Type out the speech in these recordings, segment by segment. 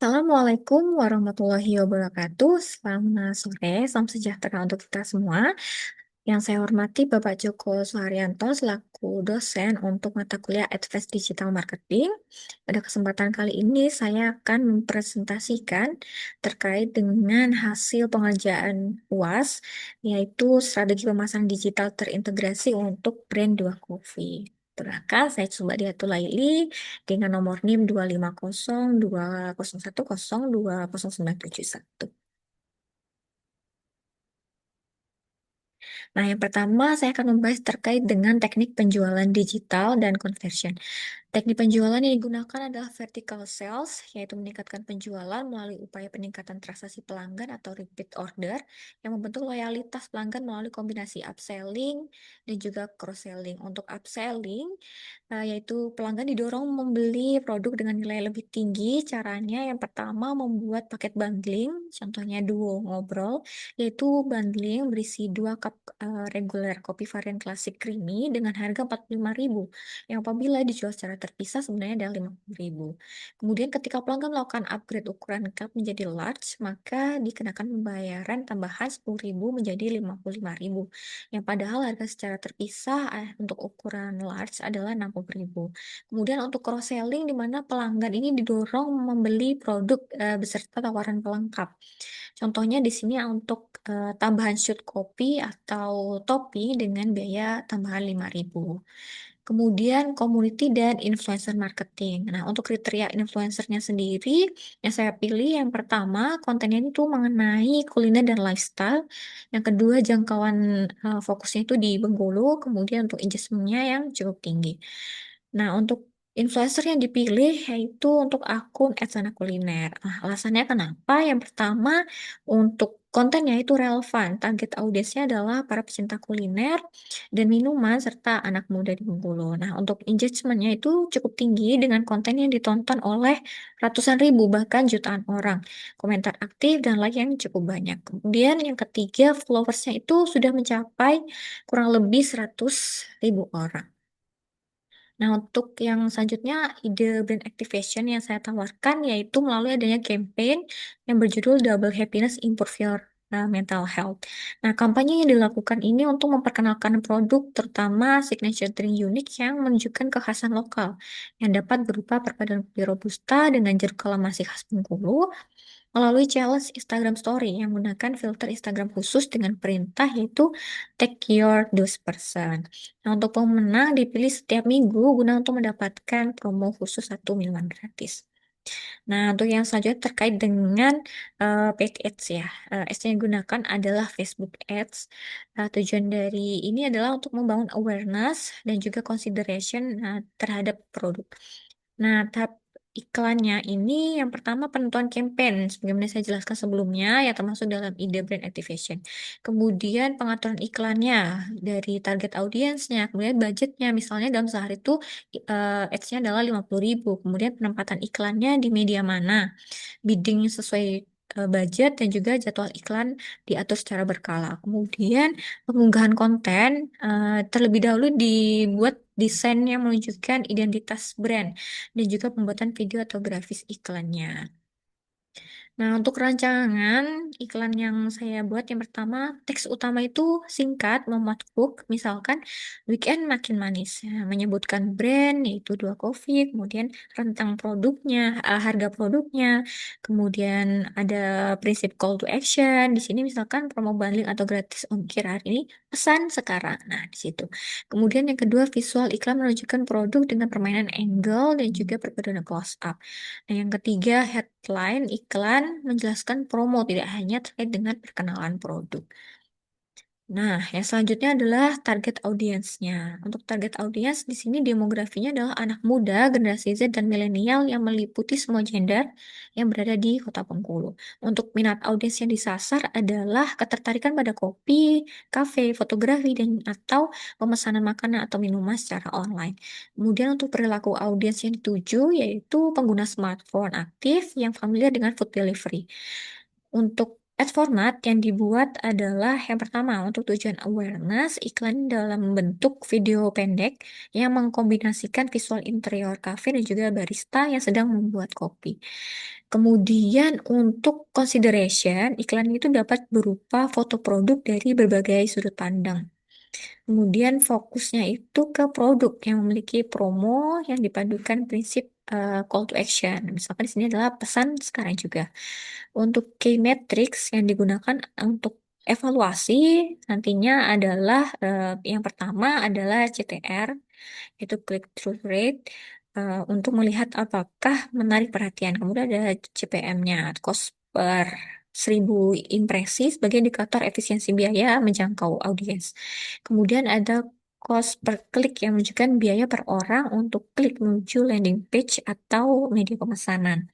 Assalamualaikum warahmatullahi wabarakatuh. Selamat sore, salam sejahtera untuk kita semua. Yang saya hormati Bapak Joko Suharyanto selaku dosen untuk mata kuliah Advanced Digital Marketing. Pada kesempatan kali ini saya akan mempresentasikan terkait dengan hasil pengerjaan UAS, yaitu strategi pemasaran digital terintegrasi untuk brand Dua Coffee. Perkenalkan, saya coba Diatul Laili dengan nomor NIM 2502010102091. Nah, yang pertama saya akan membahas terkait dengan teknik penjualan digital dan conversion. Teknik penjualan yang digunakan adalah vertical sales, yaitu meningkatkan penjualan melalui upaya peningkatan transaksi pelanggan atau repeat order, yang membentuk loyalitas pelanggan melalui kombinasi upselling dan juga cross-selling. Untuk upselling, yaitu pelanggan didorong membeli produk dengan nilai lebih tinggi. Caranya yang pertama membuat paket bundling, contohnya Duo Ngobrol, yaitu bundling berisi 2 cup reguler kopi varian klasik creamy dengan harga 45.000 yang apabila dijual secara terpisah sebenarnya ada 50.000. Kemudian ketika pelanggan melakukan upgrade ukuran cup menjadi large, maka dikenakan pembayaran tambahan 10.000 menjadi 55.000. Yang padahal harga secara terpisah untuk ukuran large adalah 60.000. Kemudian untuk cross selling di mana pelanggan ini didorong membeli produk beserta tawaran pelengkap. Contohnya di sini untuk tambahan shoot kopi atau topi dengan biaya tambahan 5.000. Kemudian community dan influencer marketing. Nah, untuk kriteria influencernya sendiri, yang saya pilih yang pertama kontennya itu mengenai kuliner dan lifestyle. Yang kedua jangkauan fokusnya itu di Bengkulu, kemudian untuk engagementnya yang cukup tinggi. Nah, untuk influencer yang dipilih yaitu untuk akun @sana kuliner. Nah, alasannya kenapa? Yang pertama, untuk kontennya itu relevan. Target audiensnya adalah para pecinta kuliner dan minuman serta anak muda di Bengkulu. Nah, untuk engagement-nya itu cukup tinggi dengan konten yang ditonton oleh ratusan ribu bahkan jutaan orang. Komentar aktif dan like yang cukup banyak. Kemudian yang ketiga, followersnya itu sudah mencapai kurang lebih 100.000 orang. Nah, untuk yang selanjutnya, ide brand activation yang saya tawarkan yaitu melalui adanya campaign yang berjudul Double Happiness Improve Your Mental Health. Nah, kampanye yang dilakukan ini untuk memperkenalkan produk, terutama signature drink unik yang menunjukkan kekhasan lokal, yang dapat berupa perpaduan kopi robusta dengan jeruk kalamansi khas Bengkulu, melalui challenge Instagram Story yang menggunakan filter Instagram khusus dengan perintah yaitu take your dose person. Nah, untuk pemenang dipilih setiap minggu guna untuk mendapatkan promo khusus 1 minuman gratis. Nah, untuk yang selanjutnya terkait dengan paid ads ya. Ads yang digunakan adalah Facebook Ads. Tujuan dari ini adalah untuk membangun awareness dan juga consideration terhadap produk. Nah, tahap iklannya ini yang pertama penentuan campaign, sebagaimana saya jelaskan sebelumnya, yang termasuk dalam ide brand activation. Kemudian pengaturan iklannya dari target audiensnya, kemudian budgetnya, misalnya dalam sehari itu ads-nya adalah 50.000. Kemudian penempatan iklannya di media mana, bidding sesuai budget dan juga jadwal iklan diatur secara berkala. Kemudian pengunggahan konten terlebih dahulu dibuat desain yang menunjukkan identitas brand dan juga pembuatan video atau grafis iklannya. Nah, untuk rancangan iklan yang saya buat, yang pertama, teks utama itu singkat, memuat hook, misalkan weekend makin manis, ya, menyebutkan brand, yaitu Dua Coffee, kemudian rentang produknya, harga produknya, kemudian ada prinsip call to action, di sini misalkan promo bundling atau gratis ongkir hari ini, pesan sekarang. Nah, di situ. Kemudian yang kedua, visual iklan menunjukkan produk dengan permainan angle dan juga perpaduan close up. Nah, yang ketiga, headline iklan menjelaskan promo tidak hanya terkait dengan perkenalan produk. Nah, yang selanjutnya adalah target audiensnya. Untuk target audiens di sini demografinya adalah anak muda, generasi Z dan milenial yang meliputi semua gender yang berada di Kota Bengkulu. Untuk minat audiens yang disasar adalah ketertarikan pada kopi, kafe, fotografi dan atau pemesanan makanan atau minuman secara online. Kemudian untuk perilaku audiens yang dituju yaitu pengguna smartphone aktif yang familiar dengan food delivery. Untuk Ad format yang dibuat adalah yang pertama untuk tujuan awareness, iklan dalam bentuk video pendek yang mengkombinasikan visual interior kafe dan juga barista yang sedang membuat kopi. Kemudian untuk consideration, iklan itu dapat berupa foto produk dari berbagai sudut pandang. Kemudian fokusnya itu ke produk yang memiliki promo yang dipadukan prinsip call to action. Misalkan di sini adalah pesan sekarang juga. Untuk key metrics yang digunakan untuk evaluasi nantinya adalah yang pertama adalah CTR, itu click through rate, untuk melihat apakah menarik perhatian. Kemudian ada CPM-nya, cost per 1.000 impresi sebagai indikator efisiensi biaya menjangkau audiens. Kemudian ada cost per klik yang menunjukkan biaya per orang untuk klik menuju landing page atau media pemesanan.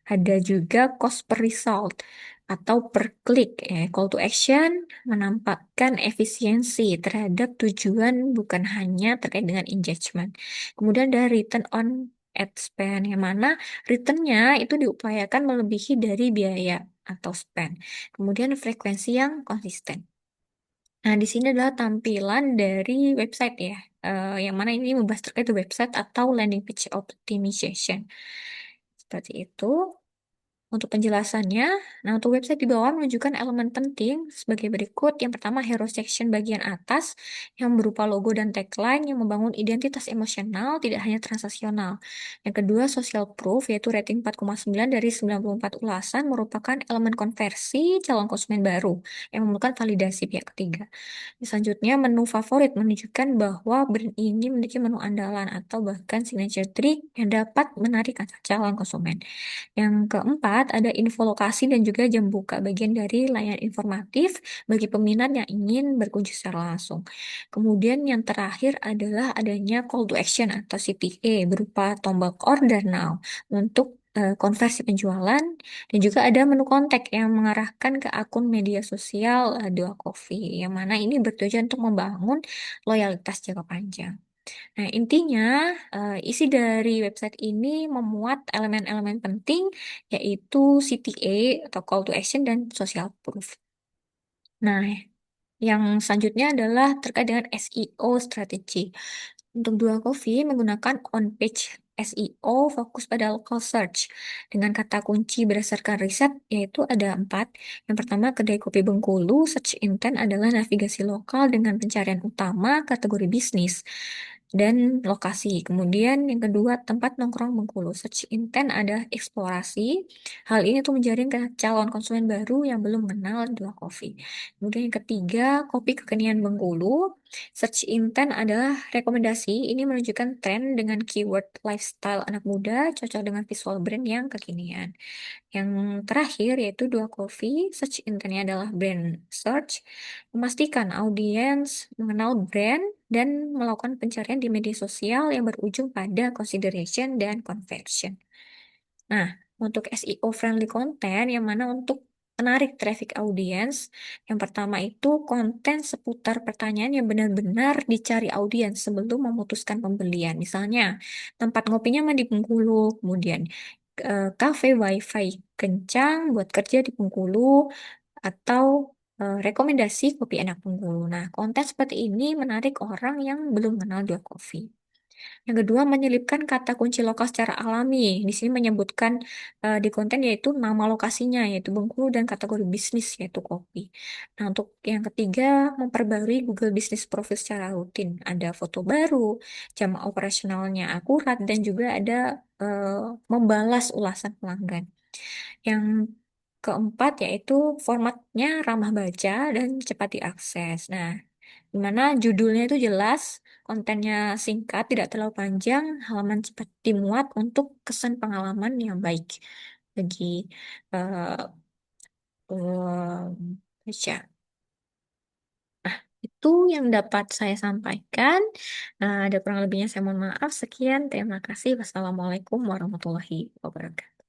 Ada juga cost per result atau per klik. Call to action menampakkan efisiensi terhadap tujuan bukan hanya terkait dengan engagement. Kemudian ada return on ad spend yang mana returnnya itu diupayakan melebihi dari biaya atau spend. Kemudian frekuensi yang konsisten. Nah, di sini adalah tampilan dari website ya, yang mana ini membahas terkait website atau landing page optimization. Seperti itu. Untuk penjelasannya, nah untuk website di bawah menunjukkan elemen penting sebagai berikut. Yang pertama, hero section bagian atas yang berupa logo dan tagline yang membangun identitas emosional, tidak hanya transaksional. Yang kedua, social proof, yaitu rating 4,9 dari 94 ulasan merupakan elemen konversi calon konsumen baru yang memerlukan validasi pihak ketiga. Selanjutnya, menu favorit menunjukkan bahwa brand ini memiliki menu andalan atau bahkan signature trick yang dapat menarik calon konsumen. Yang keempat, ada info lokasi dan juga jam buka, bagian dari layanan informatif bagi peminat yang ingin berkunjung secara langsung. Kemudian yang terakhir adalah adanya call to action atau CTA berupa tombol order now untuk konversi penjualan, dan juga ada menu kontak yang mengarahkan ke akun media sosial Dua Coffee, yang mana ini bertujuan untuk membangun loyalitas jangka panjang. Nah, intinya isi dari website ini memuat elemen-elemen penting yaitu CTA atau call to action dan social proof. Nah, yang selanjutnya adalah terkait dengan SEO strategi. Untuk Dua Coffee menggunakan on-page SEO fokus pada local search dengan kata kunci berdasarkan riset yaitu ada 4. Yang pertama, kedai kopi Bengkulu, search intent adalah navigasi lokal dengan pencarian utama kategori bisnis dan lokasi. Kemudian yang kedua, tempat nongkrong Bengkulu, search intent ada eksplorasi. Hal ini tuh menjaring ke calon konsumen baru yang belum mengenal Dua Coffee. Kemudian yang ketiga, kopi kekinian Bengkulu. Search intent adalah rekomendasi. Ini menunjukkan tren dengan keyword lifestyle anak muda, cocok dengan visual brand yang kekinian. Yang terakhir yaitu Dua Coffee. Search intentnya adalah brand search. Memastikan audiens mengenal brand dan melakukan pencarian di media sosial yang berujung pada consideration dan conversion. Nah, untuk SEO friendly content yang mana untuk menarik traffic audience, yang pertama itu konten seputar pertanyaan yang benar-benar dicari audiens sebelum memutuskan pembelian. Misalnya, tempat ngopinya mah di Bengkulu, kemudian cafe wifi kencang buat kerja di Bengkulu, atau rekomendasi kopi enak Bengkulu. Nah, konten seperti ini menarik orang yang belum kenal Dua Coffee. Yang kedua, menyelipkan kata kunci lokal secara alami. Di sini menyebutkan di konten yaitu nama lokasinya, yaitu Bengkulu, dan kategori bisnis, yaitu kopi. Nah, untuk yang ketiga, memperbarui Google Business Profile secara rutin. Ada foto baru, jam operasionalnya akurat, dan juga ada membalas ulasan pelanggan. Yang keempat, yaitu formatnya ramah baca dan cepat diakses. Nah, di mana judulnya itu jelas, kontennya singkat, tidak terlalu panjang, halaman cepat dimuat untuk kesan pengalaman yang baik bagi eh baca. Itu yang dapat saya sampaikan. Ada kurang lebihnya saya mohon maaf. Sekian, terima kasih. Wassalamualaikum warahmatullahi wabarakatuh.